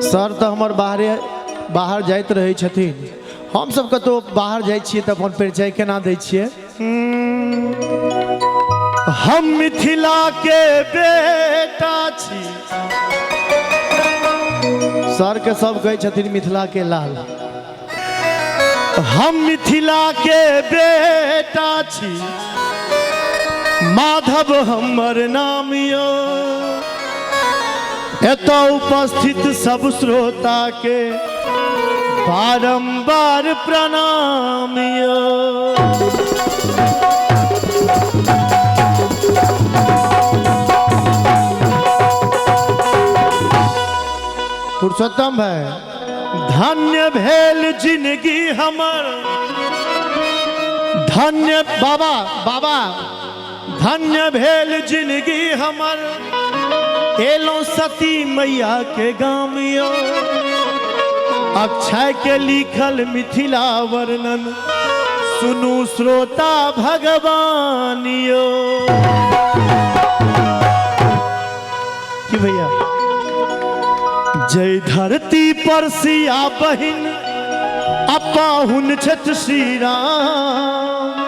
Sir तो हमार बाहर जाइत रहे छथिन, हम सब कतो बाहर जाय छियै त अपन परिचय केना दै छियै? हम मिथिला के बेटा छी। सर के सब कहै छथिन मिथिला के लाल। हम मिथिला के बेटा छी, माधव हमर नाम यो। एतो उपस्थित सब श्रोता के बारंबार प्रणाम यो। पुरुषोत्तम भाई, धन्य भेल जिंदगी हमर, धन्य बाबा धन्य भेल जिंदगी हमर। एलो सती मैया के गाम यो, अक्षय के लिखल मिथिला वर्णन सुनू श्रोता भगवान यो। कि भैया जय धरती पर सिया बहिन अपाहुन छठ श्री राम।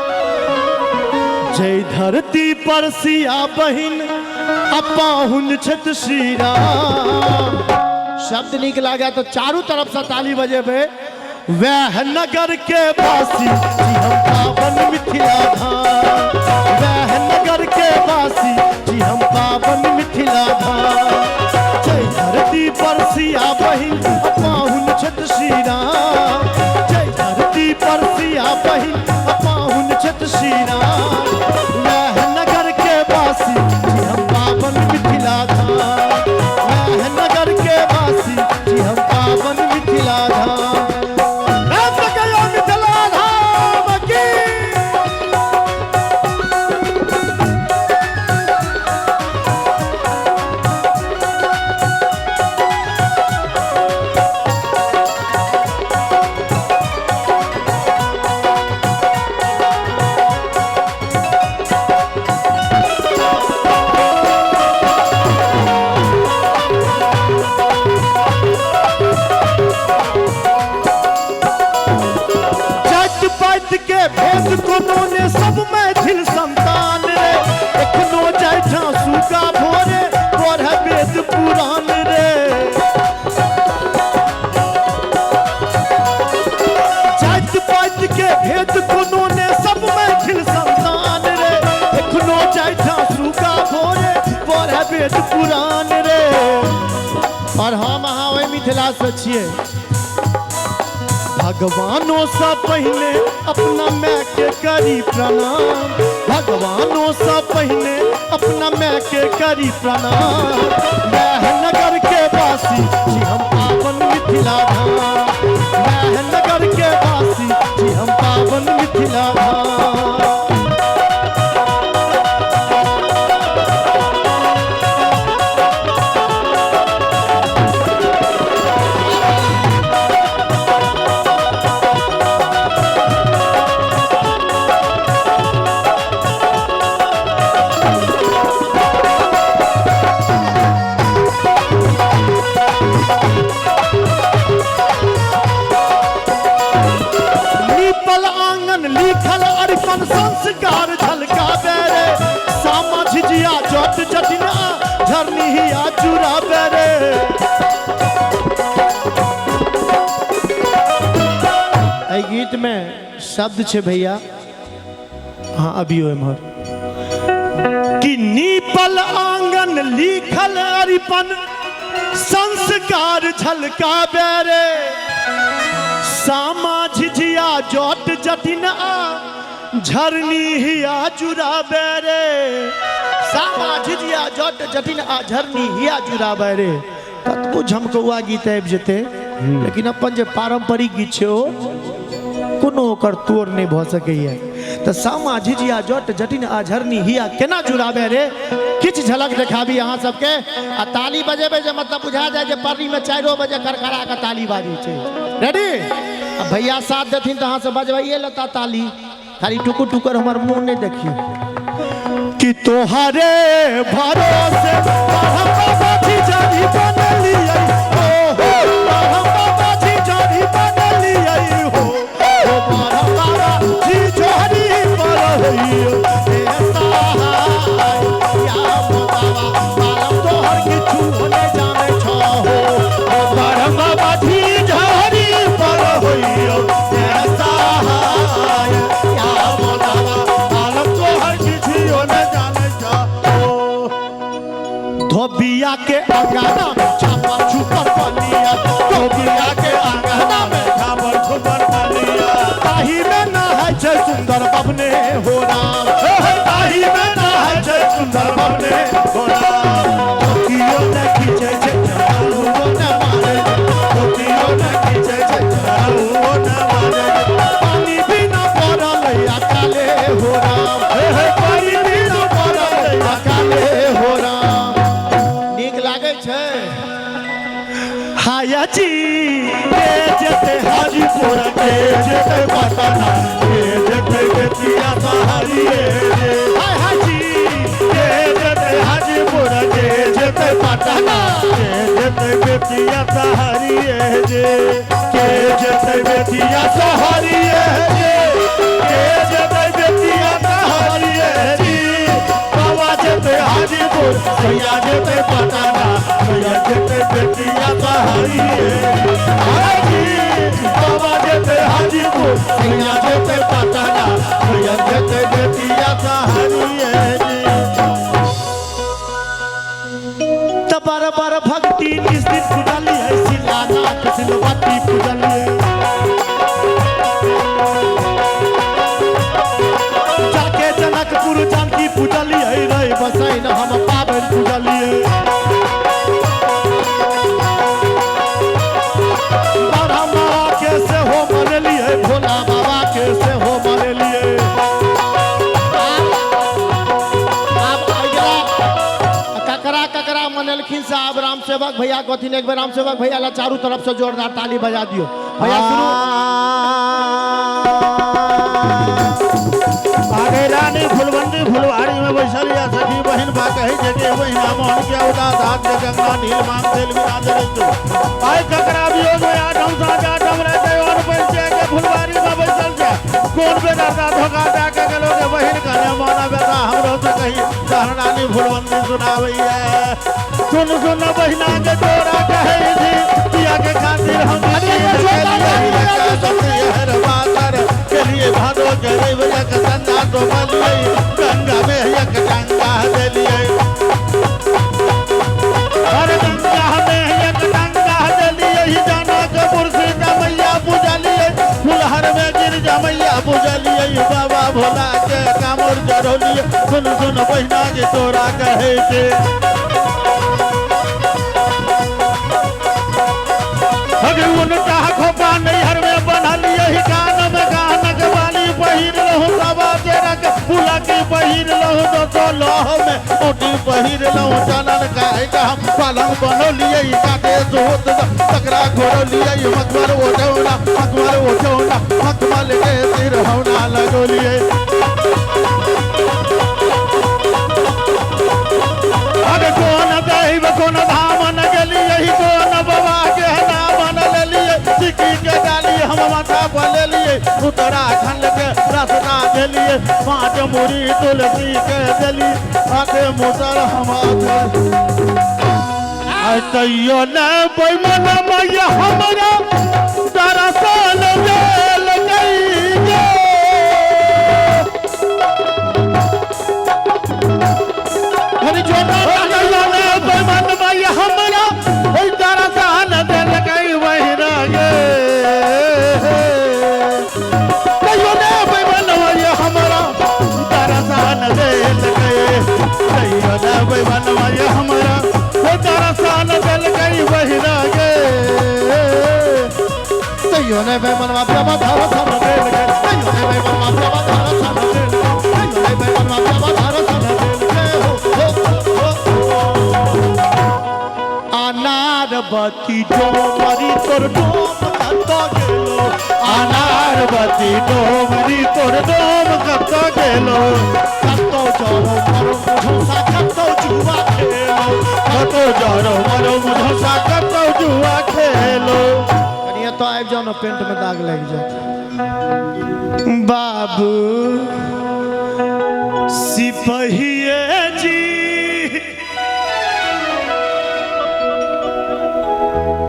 जय धरती पर सिया बहिन अपाहुन छठ श्री राम। शब्द निक लगा तो चारों तरफ से ताली बजेबे। वह नगर के वासी जी हम पावन मिथिला धाम। वह नगर के वासी जी हम पावन मिथिला धाम। जय धरती पर सिया बहिन अपाहुन छठ श्री राम। जय धरती पर सिया बहिन अपाहुन छठ श्री राम। वह नगर के वासी जी हम पावन मिथिला धाम। वह नगर के वासी जी हम पावन मिथिला धाम। पुरान रे और हम अहाँ मिथिला से छिए। भगवानों से पहले अपना माँ के करी प्रणाम। भगवानों से पहले अपना माँ के करी प्रणाम। वह नगर के वासी जी हम पावन मिथिला धाम। वह नगर के वासी जी हम पावन मिथिला धाम। संस्कार झलका बेरे सामा झिझिया जट जटिना झरनी हिया चूरा बेरे। ऐ गीत में शब्द छे भैया, हाँ अभी एमहर कि नीपल आंगन लिखल अरिपन संस्कार झलका बेरे। सामा झिझिया जट जटिना झरनी हिया चुरा बेरे। सामा झिझिया जट जटिन आ झरनी हिया चुरा बेरे। कतबो झमकौआ गीत आबि जेते लेकिन अपन जे पारंपरिक गीत छै ओ कोनो ओकर तोड़ नहीं भ सकैया। त सामा झिझिया जट जटिन आ झरनी हिया केना चुराबे रे, किछ झलक देखाबी अहाँ सबके। आ ताली बजेबे जे मतलब बुझा जाए जे पर्री में 4 बजे करकरा के ताली बाजी छै। रेडी? भैया साथ देथिन त अहाँ सब बजबैए लेता ताली। खाली टुकुर टुकुर हमार मुंह नहीं देखी कि तोहरे भरोसे अंगना में छापर छुपर बलिया जोगिया के अंगना में छापर छुपर बलिया ताही में ना है जय सुंदर बबने हो राम ताही में ना है जय सुंदर बबने हो राम जोगियों ने खींचे छे चलाऊ न मारे जोगियों ने खींचे छे चलाऊ न मारे पानी भी ना पड़ल अकाले हो राम पानी भी ना पड़ल अकाले हो राम नीक लागे छे हाया जी के जते हाजीपुर के जते पटना के जते बेतिया सहारिए हाय हाजी के जते हाजीपुर के जते पटना के जते बेतिया सहारिए जे के जते बेतिया सहारिए जे के जते बेतिया सहारिए जी बाबा जते हाजीपुर भैया जते पटना भैया जते बेतिया सहारिए हाजी बाबा जते हाजीपुर भैया जते पटना भैया जते बेतिया सहारिए जी बार बार भक्ति निस दिन पुजली है शिलानाथ सिलवती पुजली जाके जनकपुर जानकी पुजली है रे बसैन हम पावन पुजली बाबा बाबा के से हो मनली है भोला बाबा के से हो मनली है ककरा मनलखिन साहब राम सेवक भैया कहथिन एक बार राम सेवक भैया ला चारों तरफ से जोरदार ताली बजा दियो भैया शुरू आगे रानी फुलवंती फुलवाड़ी में बैसल या सखी बहन बा कही जगे बहिना मोहन के उदास हाथ के गंगा नील मांग तेल विराज रहितो आय ककरा वियोग में आठम साथ आठम रहते और बैठे के फुलवाड़ी में बैसल जा कौन बेदर्दा धोखा जा के गलो के बहन का ने माना बेटा हमरो से कही रानी फुलवंती सुनावैया सुन सुन बहिना के तोरा कहे थी पिया के खातिर हम के लिए भादो के रेवया के संदा तो बलिए गंगा में एक डंगा दे लिए अरे गंगा में एक डंगा दे लिए ही जाना के मुर्शी मैया पूजा लिए फुलहर में गिरजा मैया पूजा लिए बाबा भोला के कामर जरो लिए सुन सुन बहिना के तोरा कहे थे उनका खोपा नैहर में बना लिए ही कान में गानक वाली पहिर लहू सबा तेरा के फूला की पहिर लहू तो लोह में ओटी पहिर लहू चलन काहे का हम पलंग बनो लिए ही काटे जोत तकरा घोड़ो लिए ही मकबर ओढ़ौना मकमल के सिर होना लगो लिए अरे कौन दैव कौन धाम न गेली यही कौन बाबा के नाम न लेलिए सिक्की के डाली हम माथा पर ले लिए उत्तराखंड के रास्ता दे लिए पांच मुरी तुलसी के देली आके मुसर हम तैयो न बेमन मैया हमरा दरअसल जेल गई हरि जोना बेमन मैया हमरा ओई दरअसल दिल गई वहिरा गे तैयो न बेमन मैया हमरा दरअसल दिल गई तैयो न बेमन मैया हमरा दरअसल दिल गई वहिरा गे तैयो ने बेमन माफिया धारा सन दिल गए तैयो ने बेमन माफिया धारा सन दिल गए तैयो ने बेमन माफिया धारा सन दिल गए अनारबती डोमरी तोर डोम कत्तो गेलो अनारबती डोमरी तोर डोम कत्तो गेलो कत्तो जोरो मरो मुझसा कत्तो जुआ खेलो कत्तो जोरो मरो मुझसा कत्तो जुआ खेलो कनिया तो आइब जाओ ना पेंट में दाग लग जाए बाबू सिपहिए जी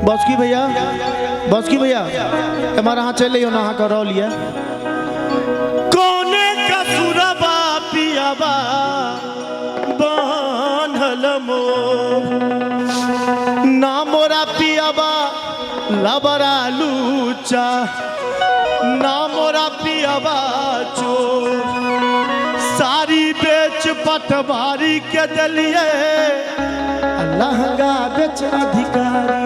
बसकी भैया हमारा यहाँ चले हो ना कर लिया कोने का सुरबा पियाबा बान्हल मोर पियाबा लबरा लूचा ना मोरा पियाबा चोर सारी बेच पटवारी के दलिए लहंगा बेच अधिकारी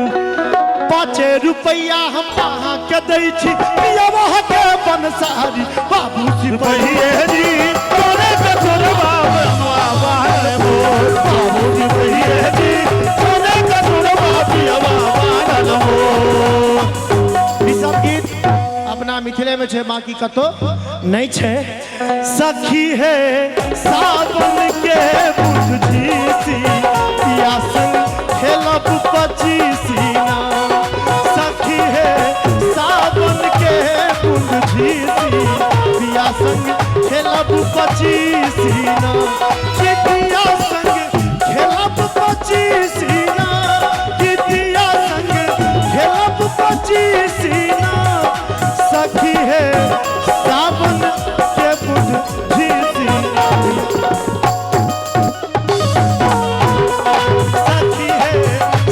5 रुपया हम वहाँ के दै छी पियाबा के बनसारी बाबू सिपहिए जी तोरे के छोड़बा बनवा है मोर बाबू सिपहिए जी तोरे के छोड़बा पियाबा बनल मोर। ई सब गीत अपना मिथिले में छे बाकी कतो नहीं छे। सखी है सावन के बुझीसी पिया संग खेलब 25 ना सखी है सावन के बुझीसी पिया संग खेलब 25 ना पिया संग खेलब 25 ना पिया संग खेलब 25 ना सखी है सावन के बुझीसी सखी है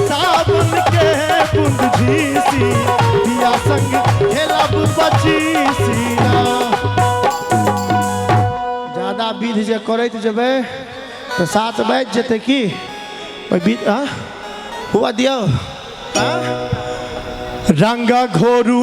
सावन के बुझीसी पिया संग खेलब 25 ना ज्यादा विध जे करैत जेबै तो 7 बाजि जेतै की हुआ दियो रंगा घोरू